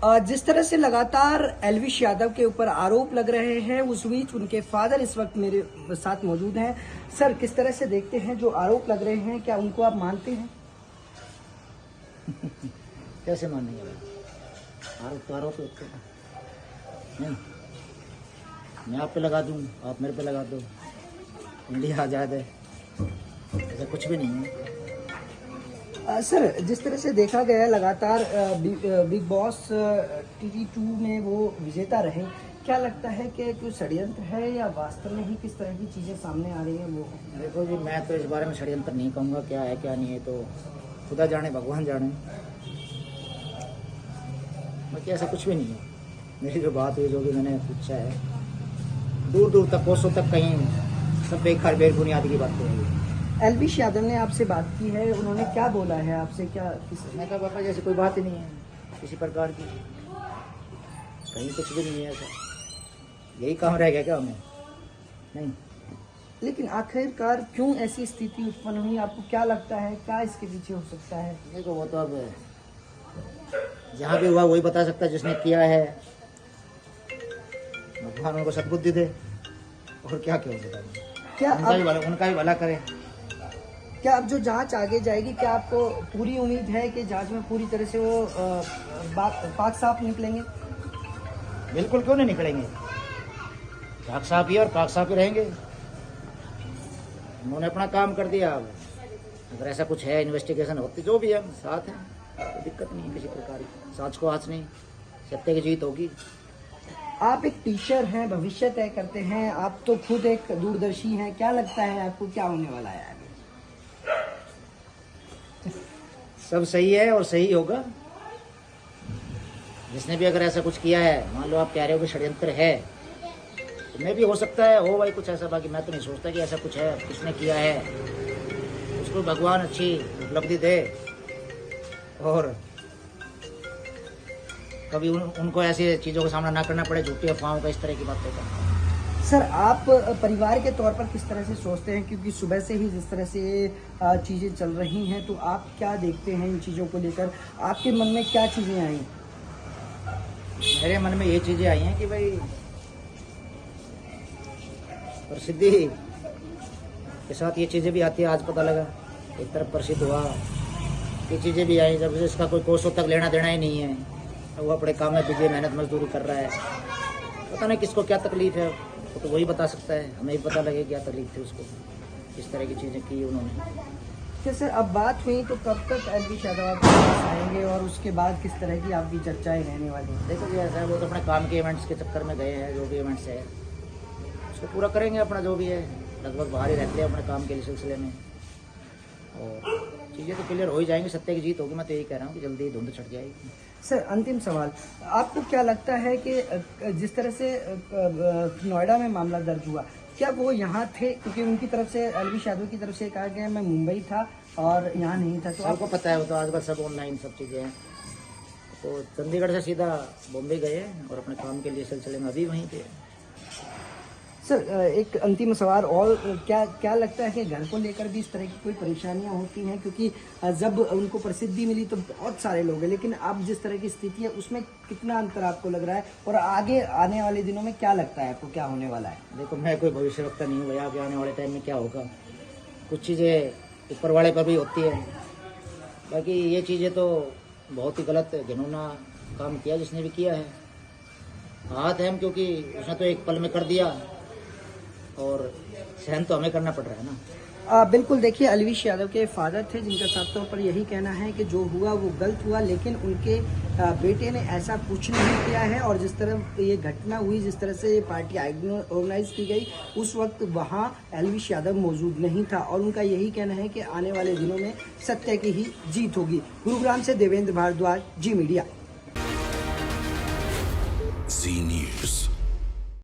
जिस तरह से लगातार एल्विश यादव के ऊपर आरोप लग रहे हैं, उस बीच उनके फादर इस वक्त मेरे साथ मौजूद हैं। सर, किस तरह से देखते हैं जो आरोप लग रहे हैं, क्या उनको आप मानते हैं? कैसे मानेंगे? आरोप तो आरोप होते हैं। नहीं, मैं आप पे लगा दूं, आप मेरे पे लगा दो, इंडिया आज़ाद है, ऐसा कुछ भी नहीं है। सर, जिस तरह से देखा गया लगातार बिग बॉस टीवी 2 में वो विजेता रहे, क्या लगता है कि कोई षड्यंत्र है या वास्तव में ही किस तरह की चीज़ें सामने आ रही हैं? वो देखो जी, मैं तो इस बारे में षड्यंत्र नहीं कहूँगा, क्या है क्या नहीं है तो खुदा जाने भगवान जाने, बाकी ऐसा कुछ भी नहीं है। मेरी जो बात हुई, जो भी मैंने पूछा है, दूर दूर तक, कोसों तक, कहीं सब बेकार बेबुनियाद की बातें हैं। एल्विश यादव ने आपसे बात की है, उन्होंने क्या बोला है आपसे? क्या मैं कहा पापा जैसे कोई बात ही नहीं है किसी प्रकार की, कहीं कुछ भी नहीं है ऐसा, यही काम रह गया क्या हमें? नहीं। लेकिन आखिरकार क्यों ऐसी स्थिति उत्पन्न हुई? आपको क्या लगता है, क्या इसके पीछे हो सकता है? देखो, वो तो अब जहाँ भी हुआ वही बता सकता है, जिसने किया है। भगवान उनको सद्बुद्धि दे, और क्या क्या हो सकता है। क्या उनका भी भला करे। क्या अब जो जांच आगे जाएगी, क्या आपको पूरी उम्मीद है कि जांच में पूरी तरह से वो पाक साफ निकलेंगे? बिल्कुल, क्यों नहीं निकलेंगे? पाक साफ ही और पाक साफ ही रहेंगे। उन्होंने अपना काम कर दिया। अब अगर ऐसा कुछ है, इन्वेस्टिगेशन होती, जो भी है, साथ है, कोई दिक्कत नहीं है किसी प्रकार की। सांच को हाथ नहीं, सत्य की जीत होगी। आप एक टीचर हैं, भविष्य तय करते हैं, आप तो खुद एक दूरदर्शी हैं, क्या लगता है आपको क्या होने वाला है आगे? सब सही है और सही होगा। जिसने भी अगर ऐसा कुछ किया है, मान लो आप कह रहे हो कि षड्यंत्र है, तो मैं भी हो सकता है हो भाई कुछ ऐसा, बाकी मैं तो नहीं सोचता कि ऐसा कुछ है। किसने किया है उसको भगवान अच्छी उपलब्धि दे, और कभी उनको ऐसी चीज़ों का सामना ना करना पड़े, झूठी अफवाहों का, इस तरह की बातों का। सर, आप परिवार के तौर पर किस तरह से सोचते हैं? क्योंकि सुबह से ही जिस तरह से चीज़ें चल रही हैं, तो आप क्या देखते हैं इन चीज़ों को लेकर? आपके मन में क्या चीज़ें आई? मेरे मन में ये चीज़ें आई हैं कि भाई प्रसिद्धि के साथ ये चीज़ें भी आती है। आज पता लगा एक तरफ प्रसिद्ध हुआ, ये चीज़ें भी आई, जब इसका कोई कोसों तक लेना देना ही नहीं है, वो अपने काम में बिजी, मेहनत मजदूरी कर रहा है। पता नहीं किसको क्या तकलीफ है, तो वही बता सकता है। हमें भी पता लगे क्या तकलीफ थी उसको, किस तरह की चीज़ें की उन्होंने। क्या सर, अब बात हुई तो कब तक एल्विश यादव आपके पास आएंगे और उसके बाद किस तरह की आपकी चर्चाएं रहने वाली हैं? देखो जी, ऐसा है, वो तो अपने काम के इवेंट्स के चक्कर में गए हैं। जो भी इवेंट्स है उसको पूरा करेंगे, अपना जो भी है। लगभग बाहर ही रहते हैं अपने काम के सिलसिले में, और चीज़ें तो क्लियर हो ही जाएंगी, सत्य की जीत होगी। मैं तो यही कह रहा हूँ कि जल्दी धुंध छट जाएगी। सर, अंतिम सवाल, आपको क्या लगता है कि जिस तरह से नोएडा में मामला दर्ज हुआ, क्या वो यहाँ थे? क्योंकि उनकी तरफ से, एल्विश यादव की तरफ से कहा गया मैं मुंबई था और यहाँ नहीं था, तो आपको पता है वो तो आजकल सब ऑनलाइन सब चीज़ें हैं। तो चंडीगढ़ से सीधा बॉम्बे गए और अपने काम के लिए सिलसिले में अभी वहीं पे। सर, एक अंतिम सवाल और, क्या लगता है कि घर को लेकर भी इस तरह की कोई परेशानियां होती हैं? क्योंकि जब उनको प्रसिद्धि मिली तो बहुत सारे लोग हैं, लेकिन अब जिस तरह की स्थिति है उसमें कितना अंतर आपको लग रहा है, और आगे आने वाले दिनों में क्या लगता है आपको क्या होने वाला है? देखो, मैं कोई भविष्यवक्ता नहीं हूँ भैया, आगे आने वाले टाइम में क्या होगा। कुछ चीज़ें ऊपर वाले पर भी होती है, बाकी ये चीज़ें तो बहुत ही गलत घिनौना काम किया जिसने भी किया है। हाथ है हम, क्योंकि उसने तो एक पल में कर दिया, और सहन तो हमें करना पड़ रहा है ना। बिल्कुल, देखिए, एल्विश यादव के फादर थे जिनका साफ तौर पर यही कहना है कि जो हुआ वो गलत हुआ, लेकिन उनके बेटे ने ऐसा कुछ नहीं किया है। और जिस तरह ये घटना हुई, जिस तरह से ये पार्टी ऑर्गेनाइज की गई, उस वक्त वहाँ एल्विश यादव मौजूद नहीं था, और उनका यही कहना है कि आने वाले दिनों में सत्य की ही जीत होगी। गुरुग्राम से देवेंद्र भारद्वाज, जी मीडिया।